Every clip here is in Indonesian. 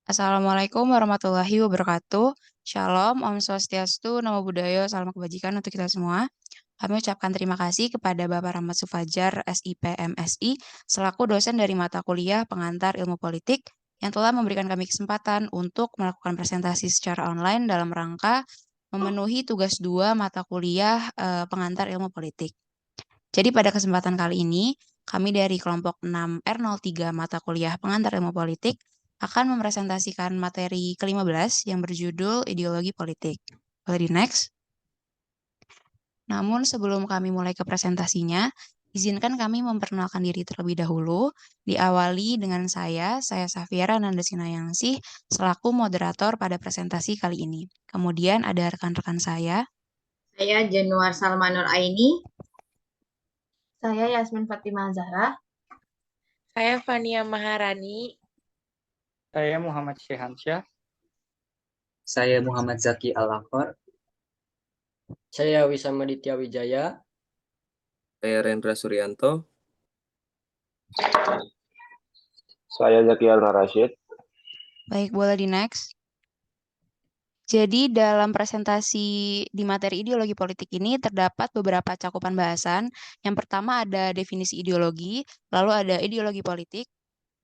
Assalamualaikum warahmatullahi wabarakatuh. Shalom, Om Swastiastu, Namo Buddhaya, salam kebajikan untuk kita semua. Kami ucapkan terima kasih kepada Bapak Rahmat Sufajar, SIP MSI, selaku dosen dari mata kuliah pengantar ilmu politik, yang telah memberikan kami kesempatan untuk melakukan presentasi secara online dalam rangka memenuhi tugas 2 mata kuliah pengantar ilmu politik. Jadi pada kesempatan kali ini, kami dari kelompok 6R03 mata kuliah pengantar ilmu politik akan mempresentasikan materi ke-15 yang berjudul Ideologi Politik. Boleh di next. Namun sebelum kami mulai ke presentasinya, izinkan kami memperkenalkan diri terlebih dahulu. Diawali dengan saya Safiera Nandasinayangsih, selaku moderator pada presentasi kali ini. Kemudian ada rekan-rekan saya. Saya Januar Salmanur Aini. Saya Yasmin Fatimah Zahra. Saya Fania Maharani. Saya Muhammad Syehansyah. Saya Muhammad Zaki Al-Akbar. Saya Wisama Ditya Wijaya. Saya Rendra Suryanto. Saya Zaki Al-Rashid. Baik, boleh di next. Jadi dalam presentasi di materi ideologi politik ini terdapat beberapa cakupan bahasan. Yang pertama ada definisi ideologi, lalu ada ideologi politik,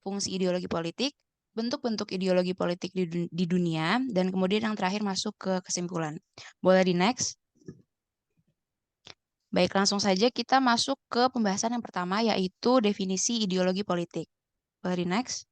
fungsi ideologi politik, bentuk-bentuk ideologi politik di dunia, dan kemudian yang terakhir masuk ke kesimpulan. Boleh di next? Baik, langsung saja kita masuk ke pembahasan yang pertama, yaitu definisi ideologi politik. Boleh di next?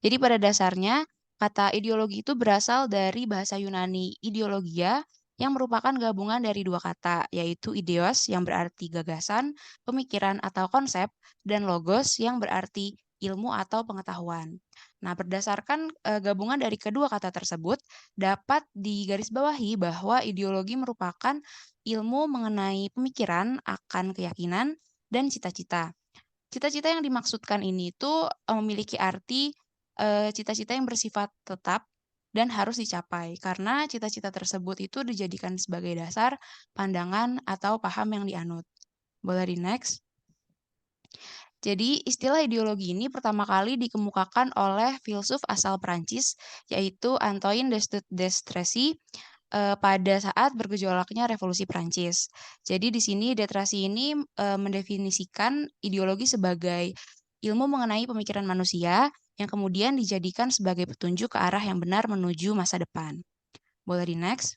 Jadi pada dasarnya, kata ideologi itu berasal dari bahasa Yunani ideologia yang merupakan gabungan dari dua kata, yaitu ideos yang berarti gagasan, pemikiran atau konsep, dan logos yang berarti ilmu atau pengetahuan. Nah, berdasarkan gabungan dari kedua kata tersebut, dapat digarisbawahi bahwa ideologi merupakan ilmu mengenai pemikiran akan keyakinan dan cita-cita. Cita-cita yang dimaksudkan ini itu memiliki arti cita-cita yang bersifat tetap dan harus dicapai, karena cita-cita tersebut itu dijadikan sebagai dasar pandangan atau paham yang dianut. Boleh di next? Jadi istilah ideologi ini pertama kali dikemukakan oleh filsuf asal Prancis, yaitu Antoine Destresi pada saat bergejolaknya Revolusi Prancis. Jadi di sini Destresi ini mendefinisikan ideologi sebagai ilmu mengenai pemikiran manusia yang kemudian dijadikan sebagai petunjuk ke arah yang benar menuju masa depan. Boleh di next?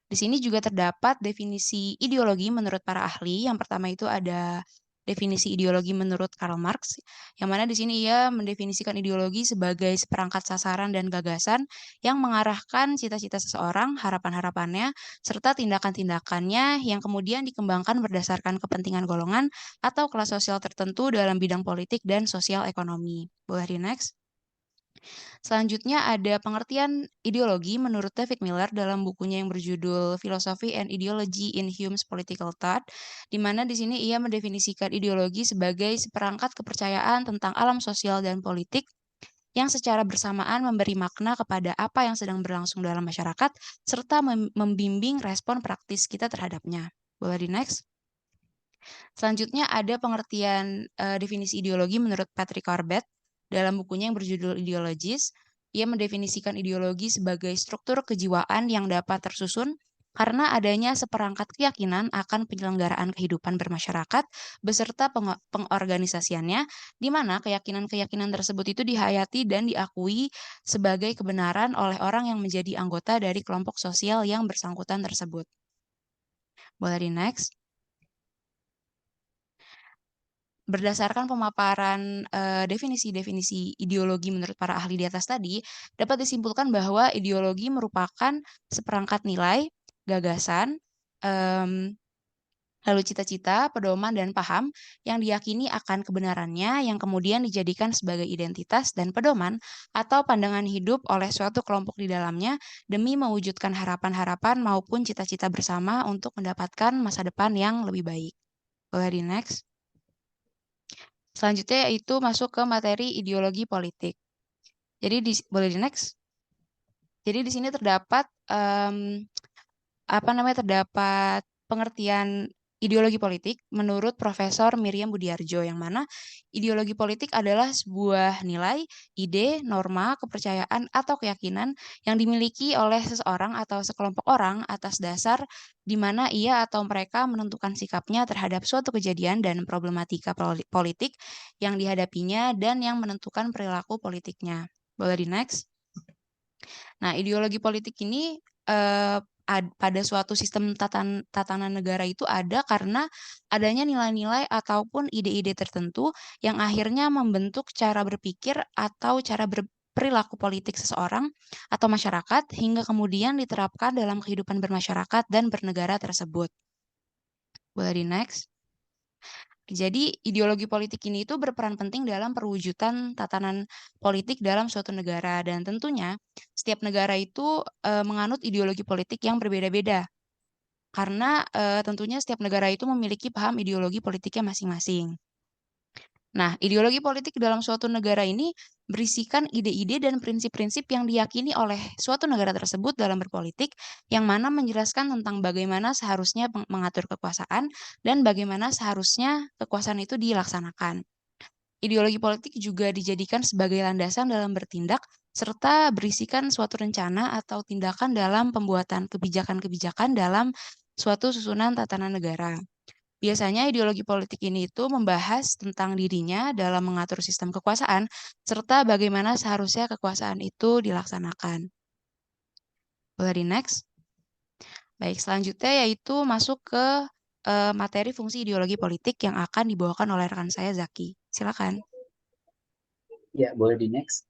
Di sini juga terdapat definisi ideologi menurut para ahli. Yang pertama itu ada definisi ideologi menurut Karl Marx, yang mana di sini ia mendefinisikan ideologi sebagai seperangkat sasaran dan gagasan yang mengarahkan cita-cita seseorang, harapan-harapannya, serta tindakan-tindakannya yang kemudian dikembangkan berdasarkan kepentingan golongan atau kelas sosial tertentu dalam bidang politik dan sosial ekonomi. Boleh di next? Selanjutnya ada pengertian ideologi menurut David Miller dalam bukunya yang berjudul Philosophy and Ideology in Hume's Political Thought, di mana di sini ia mendefinisikan ideologi sebagai seperangkat kepercayaan tentang alam sosial dan politik yang secara bersamaan memberi makna kepada apa yang sedang berlangsung dalam masyarakat, serta membimbing respon praktis kita terhadapnya. Boleh di next? Selanjutnya ada pengertian definisi ideologi menurut Patrick Corbett dalam bukunya yang berjudul Ideologis. Ia mendefinisikan ideologi sebagai struktur kejiwaan yang dapat tersusun karena adanya seperangkat keyakinan akan penyelenggaraan kehidupan bermasyarakat beserta pengorganisasiannya, di mana keyakinan-keyakinan tersebut itu dihayati dan diakui sebagai kebenaran oleh orang yang menjadi anggota dari kelompok sosial yang bersangkutan tersebut. Boleh di next? Berdasarkan pemaparan definisi-definisi ideologi menurut para ahli di atas tadi, dapat disimpulkan bahwa ideologi merupakan seperangkat nilai, gagasan, lalu cita-cita, pedoman, dan paham yang diyakini akan kebenarannya yang kemudian dijadikan sebagai identitas dan pedoman atau pandangan hidup oleh suatu kelompok di dalamnya demi mewujudkan harapan-harapan maupun cita-cita bersama untuk mendapatkan masa depan yang lebih baik. Boleh di next? Selanjutnya yaitu masuk ke materi ideologi politik. Jadi boleh di next. Jadi di sini terdapat terdapat pengertian ideologi politik menurut Profesor Miriam Budiarjo, yang mana ideologi politik adalah sebuah nilai, ide, norma, kepercayaan, atau keyakinan yang dimiliki oleh seseorang atau sekelompok orang atas dasar di mana ia atau mereka menentukan sikapnya terhadap suatu kejadian dan problematika politik yang dihadapinya dan yang menentukan perilaku politiknya. Boleh di next? Nah, ideologi politik ini pada suatu sistem tatanan negara itu ada karena adanya nilai-nilai ataupun ide-ide tertentu yang akhirnya membentuk cara berpikir atau cara berperilaku politik seseorang atau masyarakat hingga kemudian diterapkan dalam kehidupan bermasyarakat dan bernegara tersebut. Boleh di next? Jadi ideologi politik ini itu berperan penting dalam perwujudan tatanan politik dalam suatu negara, dan tentunya setiap negara itu menganut ideologi politik yang berbeda-beda karena tentunya setiap negara itu memiliki paham ideologi politiknya masing-masing. Nah, ideologi politik dalam suatu negara ini berisikan ide-ide dan prinsip-prinsip yang diyakini oleh suatu negara tersebut dalam berpolitik, yang mana menjelaskan tentang bagaimana seharusnya mengatur kekuasaan dan bagaimana seharusnya kekuasaan itu dilaksanakan. Ideologi politik juga dijadikan sebagai landasan dalam bertindak, serta berisikan suatu rencana atau tindakan dalam pembuatan kebijakan-kebijakan dalam suatu susunan tatanan negara. Biasanya ideologi politik ini itu membahas tentang dirinya dalam mengatur sistem kekuasaan, serta bagaimana seharusnya kekuasaan itu dilaksanakan. Boleh di next? Baik, selanjutnya yaitu masuk ke materi fungsi ideologi politik yang akan dibawakan oleh rekan saya, Zaki. Silakan. Ya, boleh di next.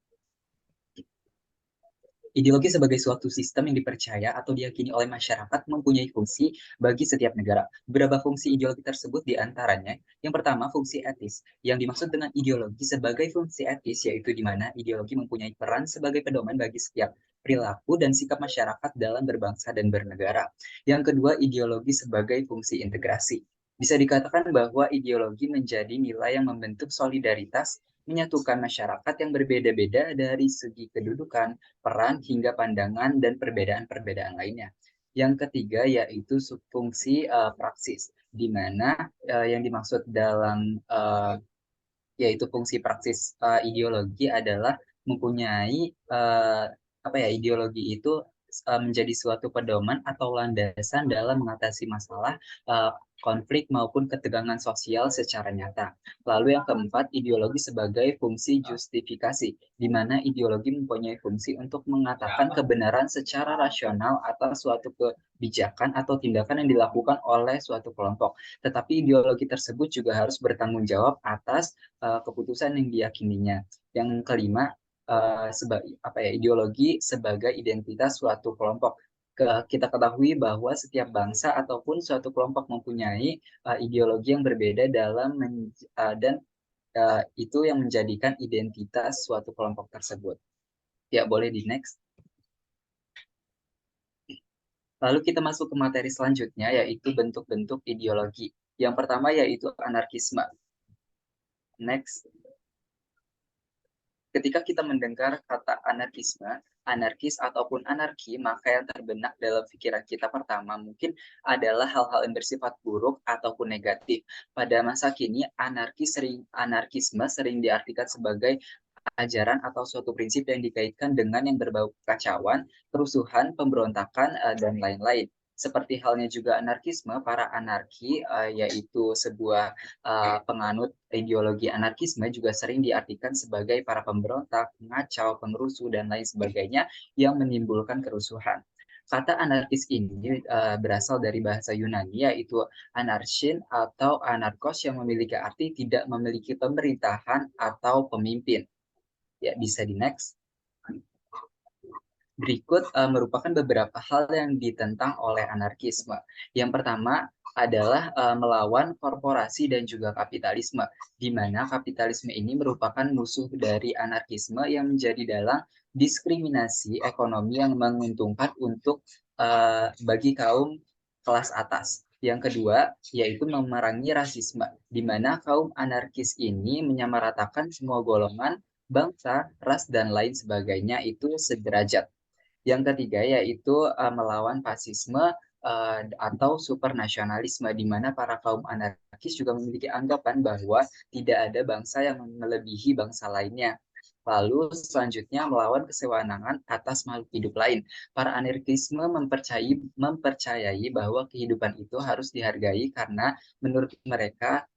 Ideologi sebagai suatu sistem yang dipercaya atau diyakini oleh masyarakat mempunyai fungsi bagi setiap negara. Beberapa fungsi ideologi tersebut diantaranya, yang pertama fungsi etis. Yang dimaksud dengan ideologi sebagai fungsi etis yaitu di mana ideologi mempunyai peran sebagai pedoman bagi setiap perilaku dan sikap masyarakat dalam berbangsa dan bernegara. Yang kedua, ideologi sebagai fungsi integrasi. Bisa dikatakan bahwa ideologi menjadi nilai yang membentuk solidaritas, menyatukan masyarakat yang berbeda-beda dari segi kedudukan, peran, hingga pandangan dan perbedaan-perbedaan lainnya. Yang ketiga yaitu fungsi praksis, di mana yang dimaksud dalam yaitu fungsi praksis ideologi adalah mempunyai ideologi itu menjadi suatu pedoman atau landasan dalam mengatasi masalah konflik maupun ketegangan sosial secara nyata. Lalu yang keempat, ideologi sebagai fungsi justifikasi, di mana ideologi mempunyai fungsi untuk mengatakan kebenaran secara rasional atas suatu kebijakan atau tindakan yang dilakukan oleh suatu kelompok. Tetapi ideologi tersebut juga harus bertanggung jawab atas keputusan yang diyakininya. Yang kelima, ideologi sebagai identitas suatu kelompok. Kita ketahui bahwa setiap bangsa ataupun suatu kelompok mempunyai ideologi yang berbeda dan itu yang menjadikan identitas suatu kelompok tersebut. Ya, boleh di next. Lalu kita masuk ke materi selanjutnya, yaitu bentuk-bentuk ideologi. Yang pertama yaitu anarkisme. Next. Ketika kita mendengar kata anarkisme, anarkis ataupun anarki, maka yang terbenak dalam pikiran kita pertama mungkin adalah hal-hal yang bersifat buruk ataupun negatif. Pada masa kini, anarkisme sering diartikan sebagai ajaran atau suatu prinsip yang dikaitkan dengan yang berbau kekacauan, kerusuhan, pemberontakan, dan lain-lain. Seperti halnya juga anarkisme, para anarki yaitu sebuah penganut ideologi anarkisme juga sering diartikan sebagai para pemberontak, pengacau, pengerusuh, dan lain sebagainya yang menimbulkan kerusuhan. Kata anarkis ini berasal dari bahasa Yunani yaitu anarchin atau anarkos yang memiliki arti tidak memiliki pemerintahan atau pemimpin. Ya, bisa di next. Berikut merupakan beberapa hal yang ditentang oleh anarkisme. Yang pertama adalah melawan korporasi dan juga kapitalisme, di mana kapitalisme ini merupakan musuh dari anarkisme yang menjadi dalang diskriminasi ekonomi yang menguntungkan untuk bagi kaum kelas atas. Yang kedua yaitu memerangi rasisme, di mana kaum anarkis ini menyamaratakan semua golongan, bangsa, ras, dan lain sebagainya itu sederajat. Yang ketiga yaitu melawan fasisme, atau supernasionalisme, di mana para kaum anarkis juga memiliki anggapan bahwa tidak ada bangsa yang melebihi bangsa lainnya. Lalu selanjutnya melawan kesewenangan atas makhluk hidup lain. Para anarkisme mempercayai bahwa kehidupan itu harus dihargai karena menurut mereka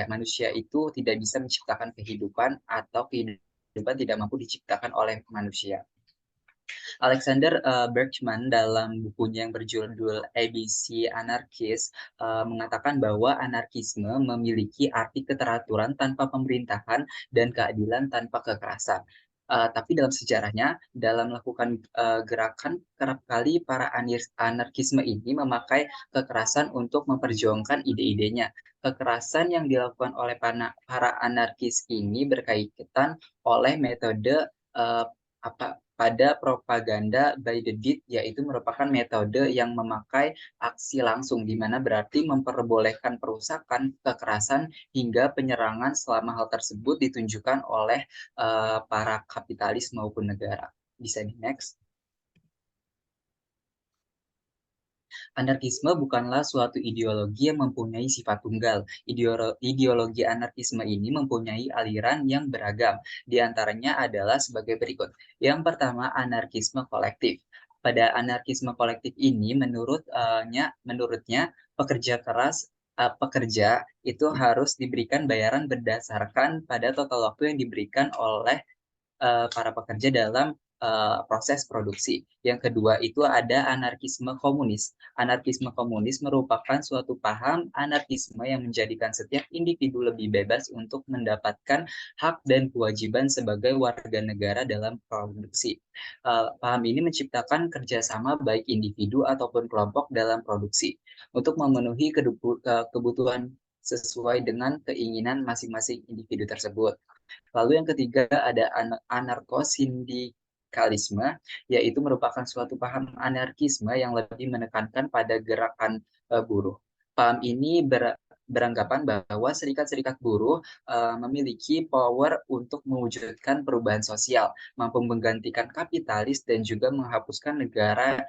manusia itu tidak bisa menciptakan kehidupan atau kehidupan tidak mampu diciptakan oleh manusia. Alexander Berkman dalam bukunya yang berjudul ABC Anarchist mengatakan bahwa anarkisme memiliki arti keteraturan tanpa pemerintahan dan keadilan tanpa kekerasan. Tapi dalam sejarahnya, dalam melakukan gerakan, kerap kali para anarkisme ini memakai kekerasan untuk memperjuangkan ide-idenya. Kekerasan yang dilakukan oleh para anarkis ini berkaitan oleh metode pada propaganda by the deed, yaitu merupakan metode yang memakai aksi langsung, di mana berarti memperbolehkan perusakan, kekerasan, hingga penyerangan selama hal tersebut ditunjukkan oleh para kapitalis maupun negara. Bisa di next. Anarkisme bukanlah suatu ideologi yang mempunyai sifat tunggal. Ideologi anarkisme ini mempunyai aliran yang beragam. Di antaranya adalah sebagai berikut. Yang pertama, anarkisme kolektif. Pada anarkisme kolektif ini, menurutnya pekerja itu harus diberikan bayaran berdasarkan pada total waktu yang diberikan oleh para pekerja dalam proses produksi. Yang kedua itu ada anarkisme komunis. Anarkisme komunis merupakan suatu paham anarkisme yang menjadikan setiap individu lebih bebas untuk mendapatkan hak dan kewajiban sebagai warga negara dalam produksi. Paham ini menciptakan kerjasama baik individu ataupun kelompok dalam produksi untuk memenuhi kebutuhan sesuai dengan keinginan masing-masing individu tersebut. Lalu yang ketiga ada anarkosindikalisme, yaitu merupakan suatu paham anarkisme yang lebih menekankan pada gerakan buruh. Paham ini beranggapan bahwa serikat-serikat buruh memiliki power untuk mewujudkan perubahan sosial, mampu menggantikan kapitalis dan juga menghapuskan negara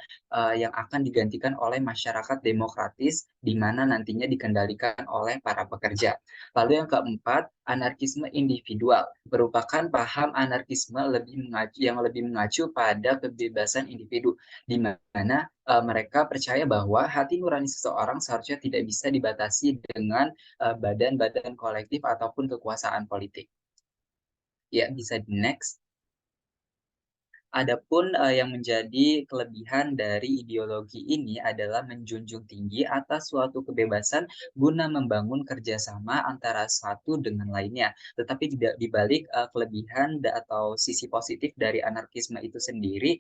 yang akan digantikan oleh masyarakat demokratis, di mana nantinya dikendalikan oleh para pekerja. Lalu yang keempat, anarkisme individual merupakan paham anarkisme yang lebih mengacu pada kebebasan individu, di mana mereka percaya bahwa hati nurani seseorang seharusnya tidak bisa dibatasi dengan badan-badan kolektif ataupun kekuasaan politik. Ya, bisa di next. Adapun yang menjadi kelebihan dari ideologi ini adalah menjunjung tinggi atas suatu kebebasan guna membangun kerjasama antara satu dengan lainnya. Tetapi di balik kelebihan atau sisi positif dari anarkisme itu sendiri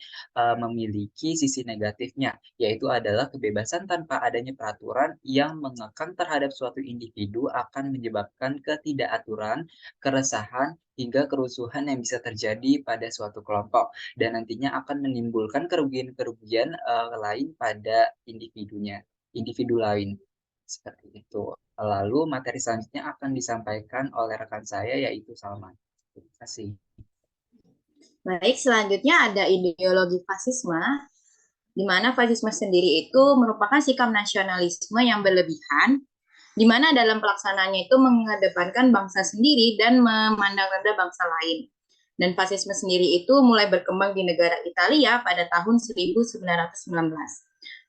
memiliki sisi negatifnya, yaitu adalah kebebasan tanpa adanya peraturan yang mengekang terhadap suatu individu akan menyebabkan ketidakaturan, keresahan, hingga kerusuhan yang bisa terjadi pada suatu kelompok, dan nantinya akan menimbulkan kerugian-kerugian lain pada individu lain. Seperti itu. Lalu materi selanjutnya akan disampaikan oleh rekan saya, yaitu Salman. Terima kasih. Baik, selanjutnya ada ideologi fasisme, di mana fasisme sendiri itu merupakan sikap nasionalisme yang berlebihan, di mana dalam pelaksanaannya itu mengedepankan bangsa sendiri dan memandang rendah bangsa lain. Dan fasisme sendiri itu mulai berkembang di negara Italia pada tahun 1919.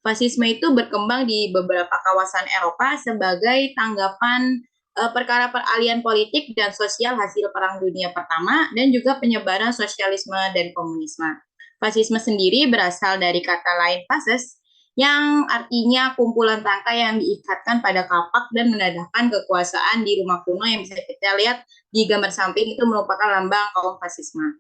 Fasisme itu berkembang di beberapa kawasan Eropa sebagai tanggapan perkara peralihan politik dan sosial hasil Perang Dunia Pertama dan juga penyebaran sosialisme dan komunisme. Fasisme sendiri berasal dari kata lain fases, yang artinya kumpulan tangkai yang diikatkan pada kapak dan menandakan kekuasaan di rumah kuno, yang bisa kita lihat di gambar samping itu merupakan lambang kaum fasisme.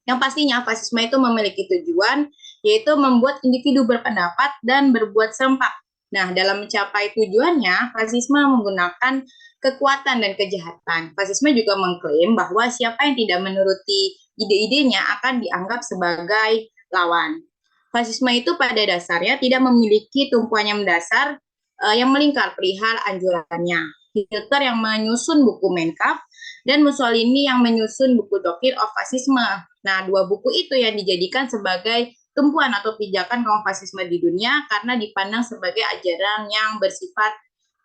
Yang pastinya fasisme itu memiliki tujuan, yaitu membuat individu berpendapat dan berbuat serempak. Nah, dalam mencapai tujuannya, fasisme menggunakan kekuatan dan kejahatan. Fasisme juga mengklaim bahwa siapa yang tidak menuruti ide-idenya akan dianggap sebagai lawan. Fasisme itu pada dasarnya tidak memiliki tumpuan yang mendasar yang melingkar perihal anjurannya. Hitler yang menyusun buku Mein Kampf dan Mussolini yang menyusun buku Doctrine of Fascism. Nah, dua buku itu yang dijadikan sebagai tumpuan atau pijakan kaum fasisme di dunia karena dipandang sebagai ajaran yang bersifat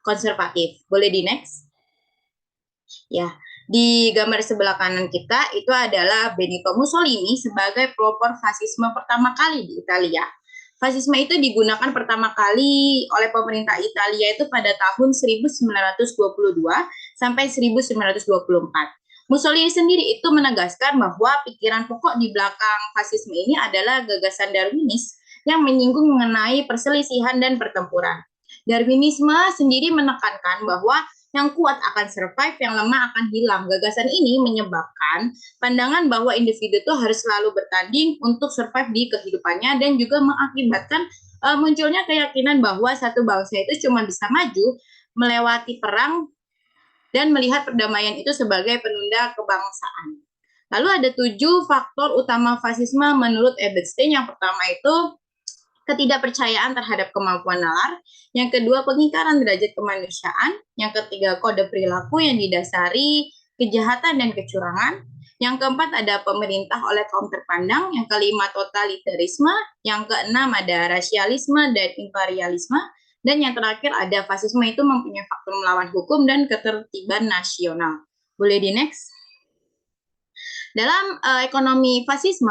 konservatif. Boleh di next? Ya, di gambar sebelah kanan kita itu adalah Benito Mussolini sebagai pelopor fasisme pertama kali di Italia. Fasisme itu digunakan pertama kali oleh pemerintah Italia itu pada tahun 1922 sampai 1924. Mussolini sendiri itu menegaskan bahwa pikiran pokok di belakang fasisme ini adalah gagasan Darwinis yang menyinggung mengenai perselisihan dan pertempuran. Darwinisme sendiri menekankan bahwa yang kuat akan survive, yang lemah akan hilang. Gagasan ini menyebabkan pandangan bahwa individu itu harus selalu bertanding untuk survive di kehidupannya dan juga mengakibatkan munculnya keyakinan bahwa satu bangsa itu cuma bisa maju melewati perang dan melihat perdamaian itu sebagai penunda kebangsaan. Lalu ada 7 faktor utama fasisme menurut Eberstein. Yang pertama itu ketidakpercayaan terhadap kemampuan nalar, yang kedua pengingkaran derajat kemanusiaan, yang ketiga kode perilaku yang didasari kejahatan dan kecurangan, yang keempat ada pemerintah oleh kaum terpandang, yang kelima totalitarisme, yang keenam ada rasialisme dan imperialisme, dan yang terakhir ada fasisme itu mempunyai faktor melawan hukum dan ketertiban nasional. Boleh di next? Dalam ekonomi fasisme,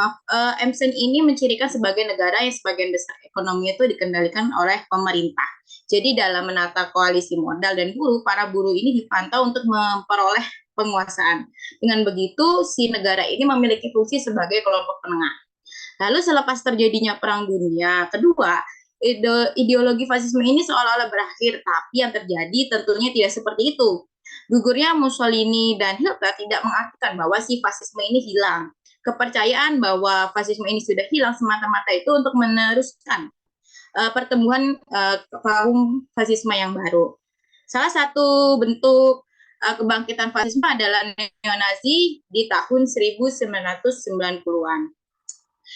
Emsen ini mencirikan sebagai negara yang sebagian besar ekonomi itu dikendalikan oleh pemerintah. Jadi dalam menata koalisi modal dan buruh, para buruh ini dipantau untuk memperoleh penguasaan. Dengan begitu, si negara ini memiliki fungsi sebagai kelompok penengah. Lalu selepas terjadinya Perang Dunia Kedua, ideologi fasisme ini seolah-olah berakhir, tapi yang terjadi tentunya tidak seperti itu. Gugurnya Mussolini dan Hitler tidak mengartikan bahwa si fasisme ini hilang. Kepercayaan bahwa fasisme ini sudah hilang semata-mata itu untuk meneruskan pertumbuhan kaum fasisme yang baru. Salah satu bentuk kebangkitan fasisme adalah neo-Nazi di tahun 1990-an.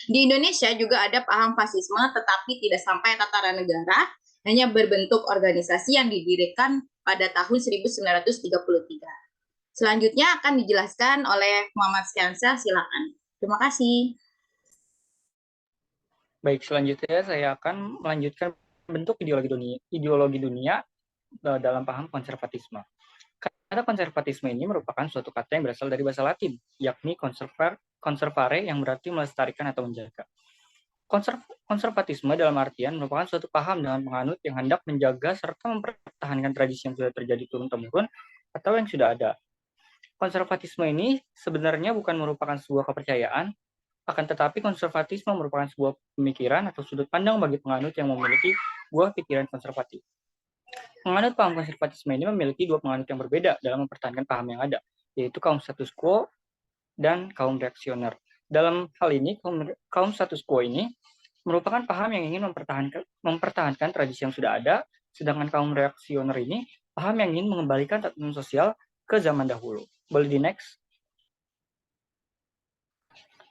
Di Indonesia juga ada paham fasisme, tetapi tidak sampai tataran negara, hanya berbentuk organisasi yang didirikan pada tahun 1933. Selanjutnya akan dijelaskan oleh Muhammad Syansah, silakan. Terima kasih. Baik, selanjutnya saya akan melanjutkan bentuk ideologi dunia dalam paham konservatisme. Kata konservatisme ini merupakan suatu kata yang berasal dari bahasa Latin, yakni conservare yang berarti melestarikan atau menjaga. Konservatisme dalam artian merupakan suatu paham dengan penganut yang hendak menjaga serta mempertahankan tradisi yang sudah terjadi turun-temurun atau yang sudah ada. Konservatisme ini sebenarnya bukan merupakan sebuah kepercayaan, akan tetapi konservatisme merupakan sebuah pemikiran atau sudut pandang bagi penganut yang memiliki buah pikiran konservatif. Penganut paham konservatisme ini memiliki dua penganut yang berbeda dalam mempertahankan paham yang ada, yaitu kaum status quo dan kaum reaksioner. Dalam hal ini, kaum status quo ini merupakan paham yang ingin mempertahankan tradisi yang sudah ada, sedangkan kaum reaksioner ini paham yang ingin mengembalikan tatanan sosial ke zaman dahulu. Boleh di next?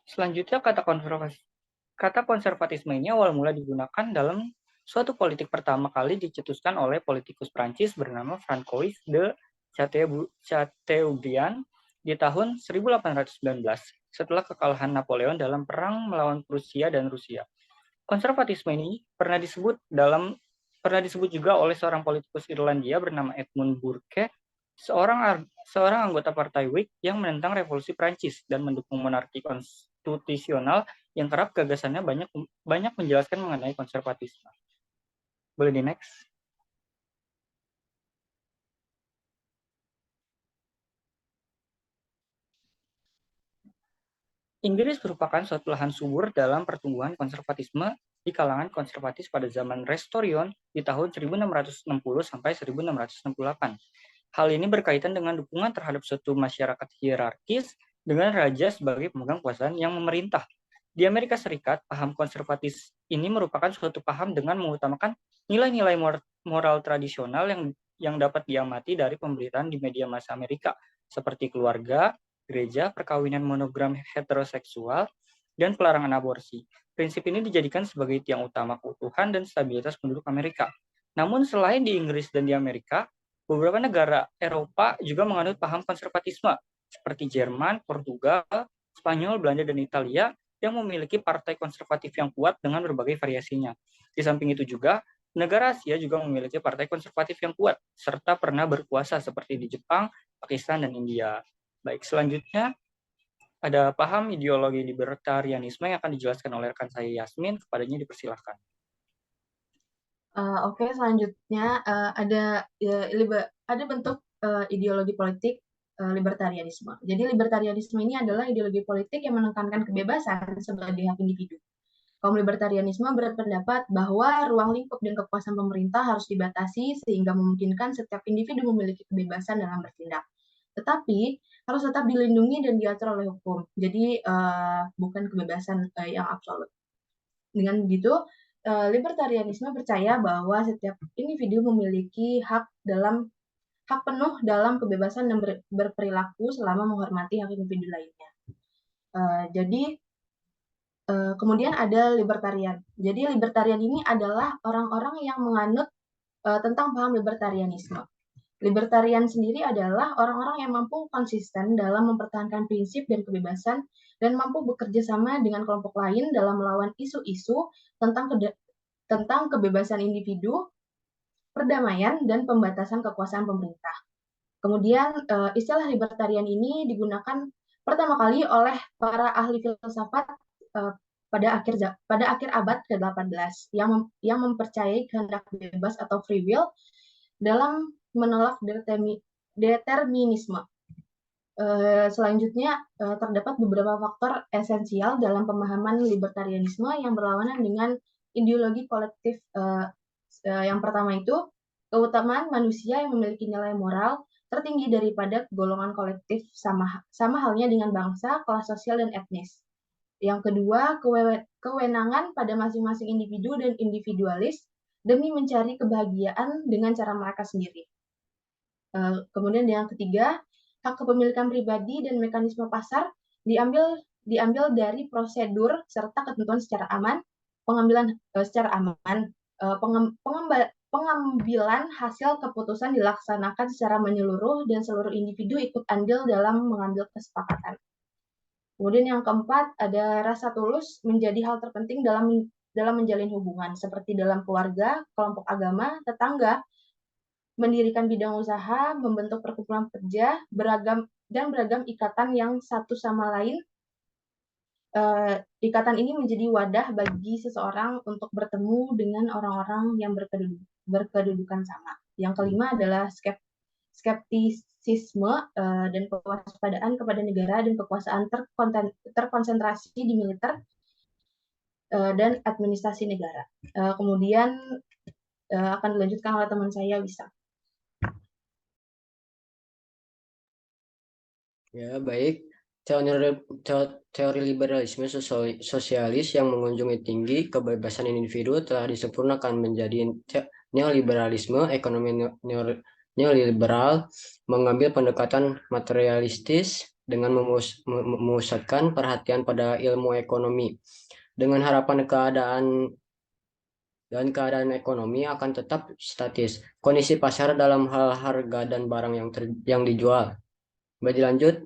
Selanjutnya, kata konservatisme ini awal mula digunakan dalam suatu politik pertama kali dicetuskan oleh politikus Prancis bernama Francois de Chateaubriand di tahun 1819 setelah kekalahan Napoleon dalam perang melawan Prusia dan Rusia. Konservatisme ini pernah disebut juga oleh seorang politikus Irlandia bernama Edmund Burke, seorang anggota Partai Whig yang menentang revolusi Prancis dan mendukung monarki konstitusional yang kerap gagasannya banyak menjelaskan mengenai konservatisme. Boleh di next? Inggris merupakan suatu lahan subur dalam pertumbuhan konservatisme di kalangan konservatis pada zaman Restorion di tahun 1660 sampai 1668. Hal ini berkaitan dengan dukungan terhadap suatu masyarakat hierarkis dengan raja sebagai pemegang kekuasaan yang memerintah. Di Amerika Serikat, paham konservatis ini merupakan suatu paham dengan mengutamakan nilai-nilai moral tradisional yang dapat diamati dari pemberitaan di media massa Amerika, seperti keluarga, gereja, perkawinan monogam heteroseksual, dan pelarangan aborsi. Prinsip ini dijadikan sebagai tiang utama keutuhan dan stabilitas penduduk Amerika. Namun selain di Inggris dan di Amerika, beberapa negara Eropa juga menganut paham konservatisme, seperti Jerman, Portugal, Spanyol, Belanda, dan Italia, yang memiliki partai konservatif yang kuat dengan berbagai variasinya. Di samping itu juga, negara Asia juga memiliki partai konservatif yang kuat, serta pernah berkuasa seperti di Jepang, Pakistan, dan India. Baik, selanjutnya ada paham ideologi libertarianisme yang akan dijelaskan oleh rekan saya Yasmin. Kepadanya dipersilahkan. Oke, selanjutnya ada bentuk ideologi politik libertarianisme. Jadi libertarianisme ini adalah ideologi politik yang menekankan kebebasan sebagai hak individu. Kaum libertarianisme berpendapat bahwa ruang lingkup dan kekuasaan pemerintah harus dibatasi sehingga memungkinkan setiap individu memiliki kebebasan dalam bertindak. Tetapi harus tetap dilindungi dan diatur oleh hukum. Jadi bukan kebebasan yang absolut. Dengan begitu, libertarianisme percaya bahwa setiap individu memiliki hak penuh dalam kebebasan dan berperilaku selama menghormati hak individu lainnya. Kemudian ada libertarian. Jadi libertarian ini adalah orang-orang yang menganut tentang paham libertarianisme. Libertarian sendiri adalah orang-orang yang mampu konsisten dalam mempertahankan prinsip dan kebebasan dan mampu bekerja sama dengan kelompok lain dalam melawan isu-isu tentang kebebasan individu, perdamaian, dan pembatasan kekuasaan pemerintah. Kemudian istilah libertarian ini digunakan pertama kali oleh para ahli filsafat pada akhir abad ke-18 yang mempercayai kehendak bebas atau free will dalam menolak determinisme. Selanjutnya terdapat beberapa faktor esensial dalam pemahaman libertarianisme yang berlawanan dengan ideologi kolektif. Yang pertama itu keutamaan manusia yang memiliki nilai moral tertinggi daripada golongan kolektif sama halnya dengan bangsa, kelas sosial, dan etnis. Yang kedua, kewenangan pada masing-masing individu dan individualis demi mencari kebahagiaan dengan cara mereka sendiri. Kemudian yang ketiga, hak kepemilikan pribadi dan mekanisme pasar diambil dari prosedur serta ketentuan secara aman, pengambilan hasil keputusan dilaksanakan secara menyeluruh dan seluruh individu ikut andil dalam mengambil kesepakatan. Kemudian yang keempat, ada rasa tulus menjadi hal terpenting dalam menjalin hubungan, seperti dalam keluarga, kelompok agama, tetangga, mendirikan bidang usaha, membentuk perkumpulan kerja, beragam ikatan yang satu sama lain. Ikatan ini menjadi wadah bagi seseorang untuk bertemu dengan orang-orang yang berkedudukan sama. Yang kelima adalah skeptisisme dan kewaspadaan kepada negara dan kekuasaan terkonsentrasi di militer dan administrasi negara. Kemudian akan dilanjutkan oleh teman saya, Wisa. Ya, baik. Teori liberalisme sosialis yang mengunjungi tinggi kebebasan individu telah disempurnakan menjadi neoliberalisme. Ekonomi neoliberal mengambil pendekatan materialistis dengan memusatkan perhatian pada ilmu ekonomi. Dengan harapan keadaan ekonomi akan tetap statis. Kondisi pasar dalam hal harga dan barang yang dijual. Baik, dilanjut.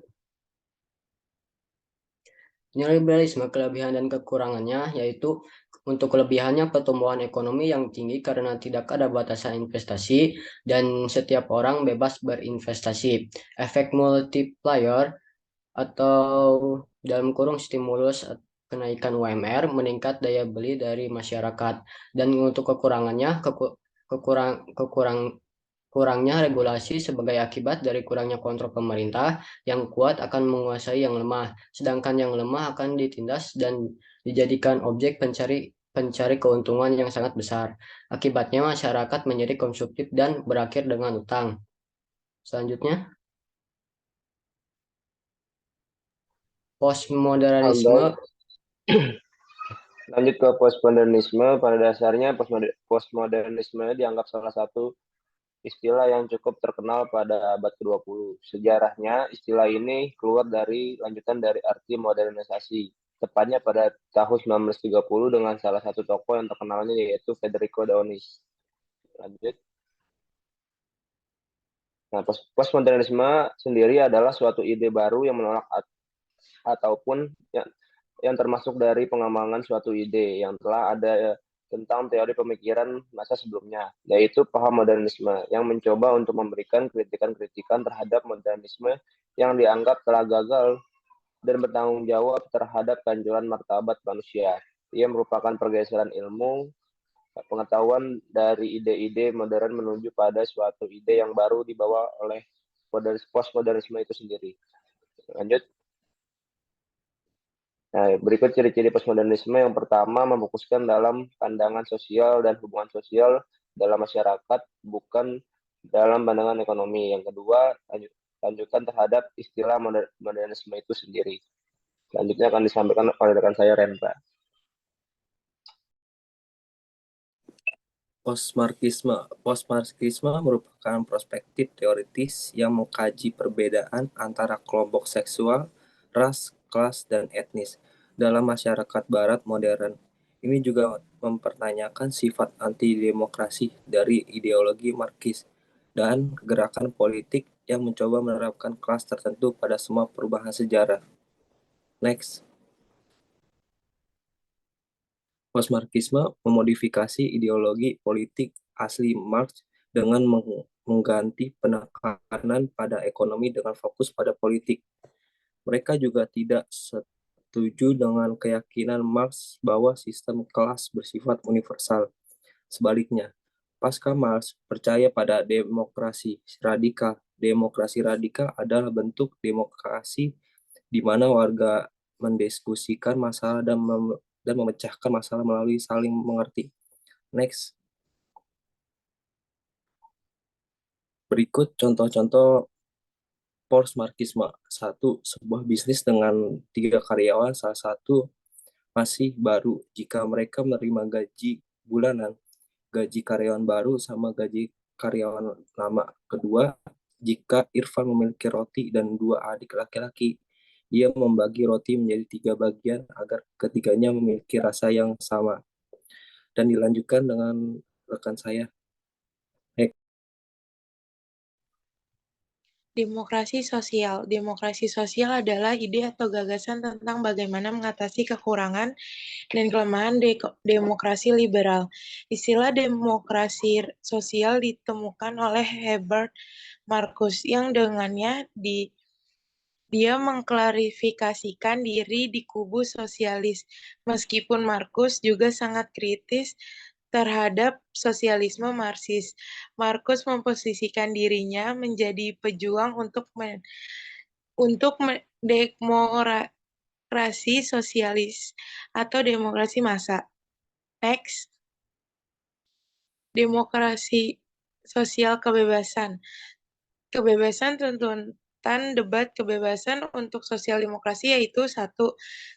Neoliberalisme kelebihan dan kekurangannya yaitu untuk kelebihannya pertumbuhan ekonomi yang tinggi karena tidak ada batasan investasi dan setiap orang bebas berinvestasi. Efek multiplier atau dalam kurung stimulus kenaikan UMR meningkat daya beli dari masyarakat. Dan untuk kekurangannya kurangnya regulasi sebagai akibat dari kurangnya kontrol pemerintah yang kuat akan menguasai yang lemah, sedangkan yang lemah akan ditindas dan dijadikan objek pencari keuntungan yang sangat besar. Akibatnya masyarakat menjadi konsumtif dan berakhir dengan utang. Selanjutnya, postmodernisme. Lanjut ke postmodernisme. Pada dasarnya postmodernisme dianggap salah satu istilah yang cukup terkenal pada abad ke-20. Sejarahnya, istilah ini keluar dari lanjutan dari arti modernisasi, tepatnya pada tahun 1930 dengan salah satu tokoh yang terkenalnya yaitu Federico Daunis. Lanjut. Nah, postmodernisme sendiri adalah suatu ide baru yang menolak ataupun yang termasuk dari pengembangan suatu ide yang telah ada tentang teori pemikiran masa sebelumnya, yaitu paham modernisme, yang mencoba untuk memberikan kritikan-kritikan terhadap modernisme yang dianggap telah gagal dan bertanggung jawab terhadap kehancuran martabat manusia. Ia merupakan pergeseran ilmu pengetahuan dari ide-ide modern menuju pada suatu ide yang baru dibawa oleh postmodernisme itu sendiri. Lanjut. Nah, berikut ciri-ciri postmodernisme. Yang pertama, memfokuskan dalam pandangan sosial dan hubungan sosial dalam masyarakat, bukan dalam pandangan ekonomi. Yang kedua, lanjutan terhadap istilah modernisme itu sendiri. Selanjutnya akan disampaikan oleh rekan saya, Rendra. Postmarxisme merupakan perspektif teoritis yang mengkaji perbedaan antara kelompok seksual, ras, kelas, dan etnis dalam masyarakat barat modern. Ini juga mempertanyakan sifat anti-demokrasi dari ideologi Marxis dan gerakan politik yang mencoba menerapkan kelas tertentu pada semua perubahan sejarah. Next. Postmarxisme memodifikasi ideologi politik asli Marx dengan mengganti penekanan pada ekonomi dengan fokus pada politik. Mereka juga tidak setuju dengan keyakinan Marx bahwa sistem kelas bersifat universal. Sebaliknya, pasca Marx percaya pada demokrasi radikal. Demokrasi radikal adalah bentuk demokrasi di mana warga mendiskusikan masalah dan memecahkan masalah melalui saling mengerti. Next. Berikut contoh-contoh postmarxisme. 1. Sebuah bisnis dengan 3 karyawan, salah satu masih baru. Jika mereka menerima gaji bulanan, gaji karyawan baru sama gaji karyawan lama. Kedua, jika Irfan memiliki roti dan 2 adik laki-laki, ia membagi roti menjadi 3 bagian agar ketiganya memiliki rasa yang sama. Dan dilanjutkan dengan rekan saya. Demokrasi sosial. Demokrasi sosial adalah ide atau gagasan tentang bagaimana mengatasi kekurangan dan kelemahan demokrasi liberal. Istilah demokrasi sosial ditemukan oleh Herbert Marcuse yang dengannya dia mengklarifikasikan diri di kubu sosialis. Meskipun Marcuse juga sangat kritis terhadap sosialisme Marxis, Marcuse memposisikan dirinya menjadi pejuang untuk demokrasi sosialis atau demokrasi massa. Next. Demokrasi sosial kebebasan. Kebebasan tuntutan debat kebebasan untuk sosial demokrasi yaitu 1.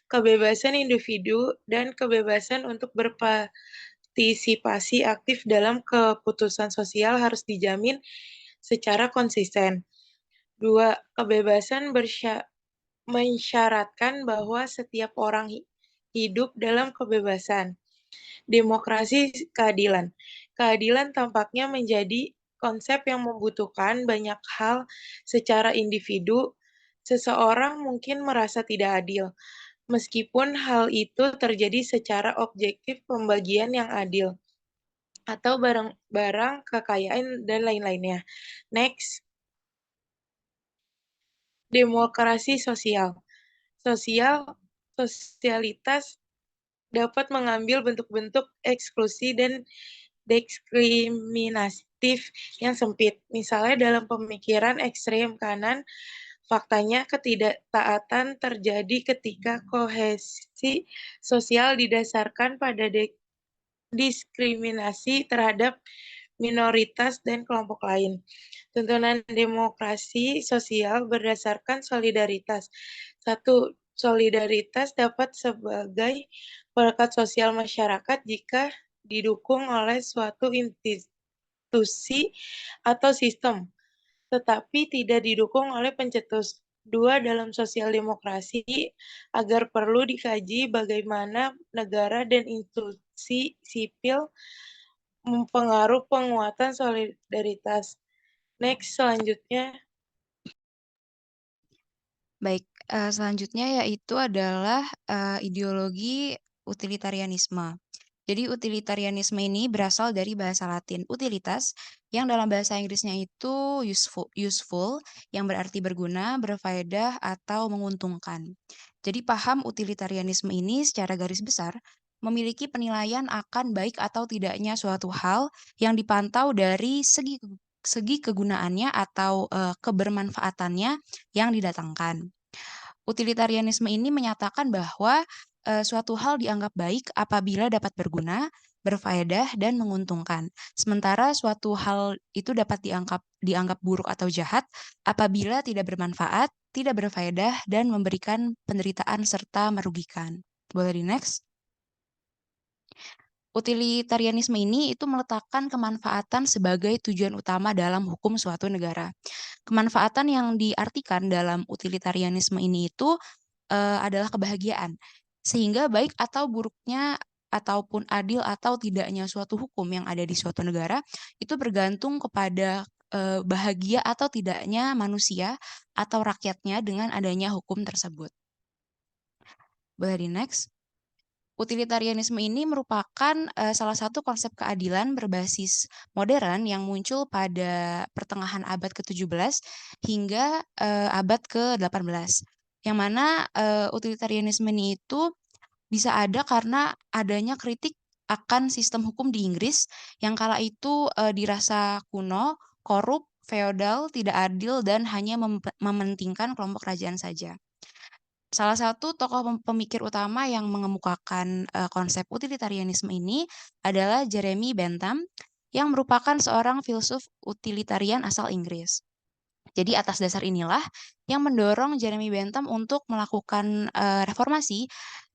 Kebebasan individu dan kebebasan untuk berpartisipasi aktif dalam keputusan sosial harus dijamin secara konsisten. 2. Kebebasan mensyaratkan bahwa setiap orang hidup dalam kebebasan. Demokrasi keadilan. Keadilan tampaknya menjadi konsep yang membutuhkan banyak hal secara individu. Seseorang mungkin merasa tidak adil, meskipun hal itu terjadi secara objektif pembagian yang adil, atau barang-barang kekayaan dan lain-lainnya. Next. Demokrasi sosial. Sosialitas dapat mengambil bentuk-bentuk eksklusi dan diskriminatif yang sempit. Misalnya dalam pemikiran ekstrem kanan, faktanya ketidaktaatan terjadi ketika kohesi sosial didasarkan pada diskriminasi terhadap minoritas dan kelompok lain. Tuntunan demokrasi sosial berdasarkan solidaritas. 1. Solidaritas dapat sebagai perekat sosial masyarakat jika didukung oleh suatu institusi atau sistem, tetapi tidak didukung oleh pencetus. 2. Dalam sosial demokrasi, agar perlu dikaji bagaimana negara dan institusi sipil mempengaruhi penguatan solidaritas. Next, selanjutnya. Baik, Selanjutnya yaitu adalah ideologi utilitarianisme. Jadi utilitarianisme ini berasal dari bahasa Latin utilitas, yang dalam bahasa Inggrisnya itu useful, yang berarti berguna, berfaedah, atau menguntungkan. Jadi paham utilitarianisme ini secara garis besar memiliki penilaian akan baik atau tidaknya suatu hal yang dipantau dari segi kegunaannya atau kebermanfaatannya yang didatangkan. Utilitarianisme ini menyatakan bahwa suatu hal dianggap baik apabila dapat berguna, berfaedah, dan menguntungkan. Sementara suatu hal itu dapat dianggap buruk atau jahat apabila tidak bermanfaat, tidak berfaedah, dan memberikan penderitaan serta merugikan. Boleh di next? Utilitarianisme ini itu meletakkan kemanfaatan sebagai tujuan utama dalam hukum suatu negara. Kemanfaatan yang diartikan dalam utilitarianisme ini itu adalah kebahagiaan. Sehingga baik atau buruknya ataupun adil atau tidaknya suatu hukum yang ada di suatu negara itu bergantung kepada bahagia atau tidaknya manusia atau rakyatnya dengan adanya hukum tersebut. Boleh di next? Utilitarianisme ini merupakan salah satu konsep keadilan berbasis modern yang muncul pada pertengahan abad ke-17 hingga abad ke-18. Yang mana utilitarianisme ini itu bisa ada karena adanya kritik akan sistem hukum di Inggris yang kala itu dirasa kuno, korup, feodal, tidak adil, dan hanya mementingkan kelompok kerajaan saja. Salah satu tokoh pemikir utama yang mengemukakan konsep utilitarianisme ini adalah Jeremy Bentham, yang merupakan seorang filsuf utilitarian asal Inggris. Jadi atas dasar inilah yang mendorong Jeremy Bentham untuk melakukan reformasi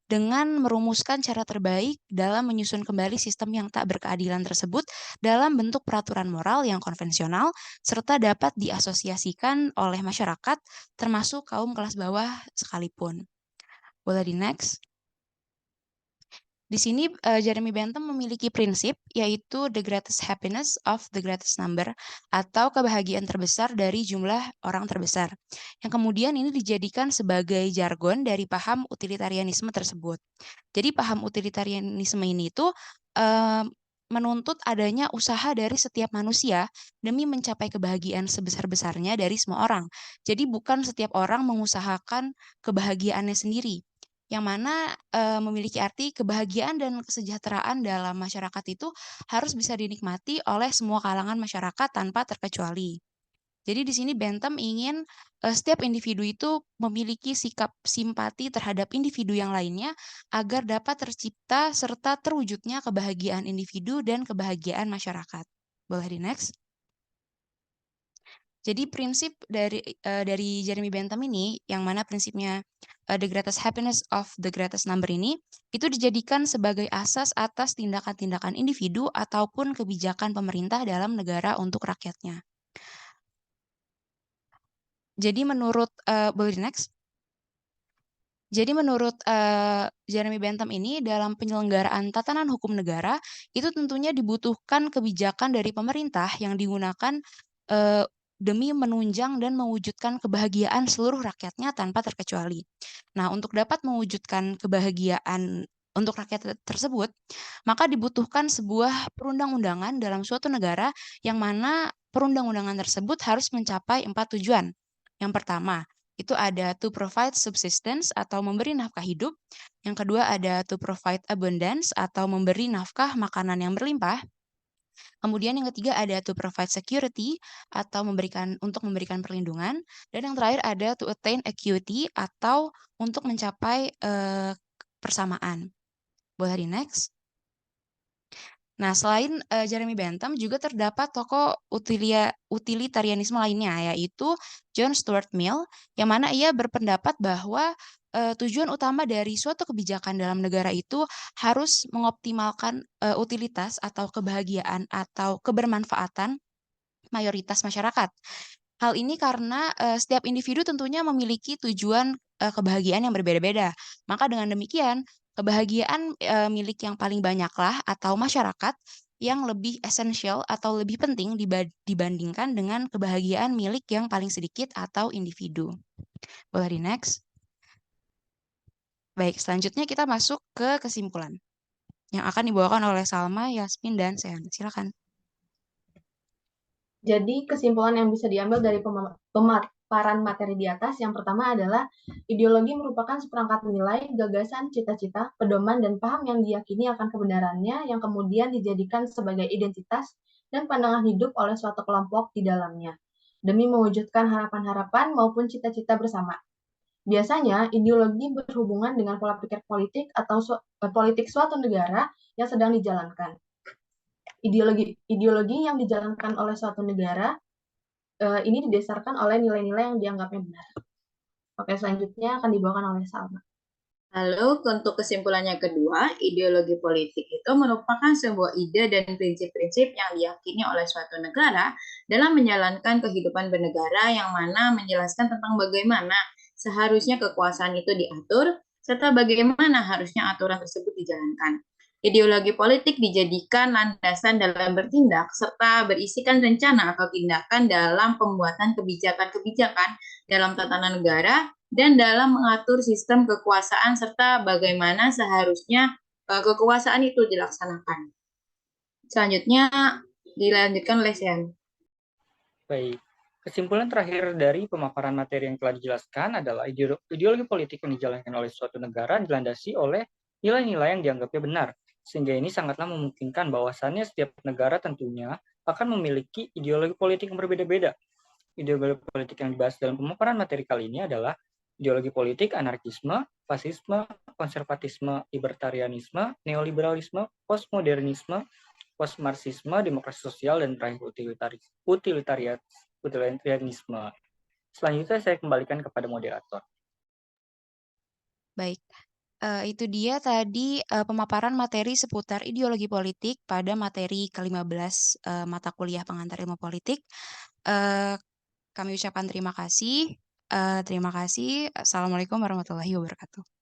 dengan merumuskan cara terbaik dalam menyusun kembali sistem yang tak berkeadilan tersebut dalam bentuk peraturan moral yang konvensional, serta dapat diasosiasikan oleh masyarakat, termasuk kaum kelas bawah sekalipun. Boleh di next? Di sini Jeremy Bentham memiliki prinsip yaitu the greatest happiness of the greatest number, atau kebahagiaan terbesar dari jumlah orang terbesar, yang kemudian ini dijadikan sebagai jargon dari paham utilitarianisme tersebut. Jadi paham utilitarianisme ini itu menuntut adanya usaha dari setiap manusia demi mencapai kebahagiaan sebesar-besarnya dari semua orang. Jadi bukan setiap orang mengusahakan kebahagiaannya sendiri, yang mana memiliki arti kebahagiaan dan kesejahteraan dalam masyarakat itu harus bisa dinikmati oleh semua kalangan masyarakat tanpa terkecuali. Jadi di sini Bentham ingin setiap individu itu memiliki sikap simpati terhadap individu yang lainnya agar dapat tercipta serta terwujudnya kebahagiaan individu dan kebahagiaan masyarakat. Boleh di next? Jadi prinsip dari Jeremy Bentham ini, yang mana prinsipnya the greatest happiness of the greatest number ini, itu dijadikan sebagai asas atas tindakan-tindakan individu ataupun kebijakan pemerintah dalam negara untuk rakyatnya. Jadi menurut boleh next? Jadi menurut Jeremy Bentham ini, dalam penyelenggaraan tatanan hukum negara itu tentunya dibutuhkan kebijakan dari pemerintah yang digunakan demi menunjang dan mewujudkan kebahagiaan seluruh rakyatnya tanpa terkecuali. Nah, untuk dapat mewujudkan kebahagiaan untuk rakyat tersebut, maka dibutuhkan sebuah perundang-undangan dalam suatu negara yang mana perundang-undangan tersebut harus mencapai 4 tujuan. Yang pertama, itu ada to provide subsistence atau memberi nafkah hidup. Yang kedua ada to provide abundance atau memberi nafkah makanan yang berlimpah. Kemudian yang ketiga ada to provide security atau untuk memberikan perlindungan, dan yang terakhir ada to attain equity atau untuk mencapai persamaan. Boleh di next? Nah, selain Jeremy Bentham juga terdapat tokoh utilitarianisme lainnya, yaitu John Stuart Mill, yang mana ia berpendapat bahwa tujuan utama dari suatu kebijakan dalam negara itu harus mengoptimalkan utilitas atau kebahagiaan atau kebermanfaatan mayoritas masyarakat. Hal ini karena setiap individu tentunya memiliki tujuan kebahagiaan yang berbeda-beda. Maka dengan demikian, kebahagiaan milik yang paling banyaklah atau masyarakat yang lebih esensial atau lebih penting dibandingkan dengan kebahagiaan milik yang paling sedikit atau individu. Boleh di next? Baik, selanjutnya kita masuk ke kesimpulan yang akan dibawakan oleh Salma, Yasmin, dan Sean. Silakan. Jadi kesimpulan yang bisa diambil dari pemaparan materi di atas yang pertama adalah ideologi merupakan seperangkat nilai, gagasan, cita-cita, pedoman, dan paham yang diyakini akan kebenarannya yang kemudian dijadikan sebagai identitas dan pandangan hidup oleh suatu kelompok di dalamnya demi mewujudkan harapan-harapan maupun cita-cita bersama. Biasanya, ideologi berhubungan dengan pola pikir politik atau politik suatu negara yang sedang dijalankan. Ideologi yang dijalankan oleh suatu negara ini didasarkan oleh nilai-nilai yang dianggapnya benar. Oke, selanjutnya akan dibawakan oleh Salma. Lalu untuk kesimpulannya kedua, ideologi politik itu merupakan sebuah ide dan prinsip-prinsip yang diyakini oleh suatu negara dalam menjalankan kehidupan bernegara yang mana menjelaskan tentang bagaimana seharusnya kekuasaan itu diatur serta bagaimana harusnya aturan tersebut dijalankan. Ideologi politik dijadikan landasan dalam bertindak serta berisikan rencana atau tindakan dalam pembuatan kebijakan-kebijakan dalam tatanan negara dan dalam mengatur sistem kekuasaan serta bagaimana seharusnya kekuasaan itu dilaksanakan. Selanjutnya dilanjutkan oleh Sean. Baik, kesimpulan terakhir dari pemaparan materi yang telah dijelaskan adalah ideologi politik yang dijalankan oleh suatu negara dilandasi oleh nilai-nilai yang dianggapnya benar, sehingga ini sangatlah memungkinkan bahwasannya setiap negara tentunya akan memiliki ideologi politik yang berbeda-beda. Ideologi politik yang dibahas dalam pemaparan materi kali ini adalah ideologi politik anarkisme, fasisme, konservatisme, libertarianisme, neoliberalisme, postmodernisme, postmarxisme, demokrasi sosial, dan terakhir utilitarianisme. Selanjutnya saya kembalikan kepada moderator. Baik, itu dia tadi pemaparan materi seputar ideologi politik pada materi ke-15 mata kuliah pengantar ilmu politik. Kami ucapkan terima kasih. Terima kasih. Assalamualaikum warahmatullahi wabarakatuh.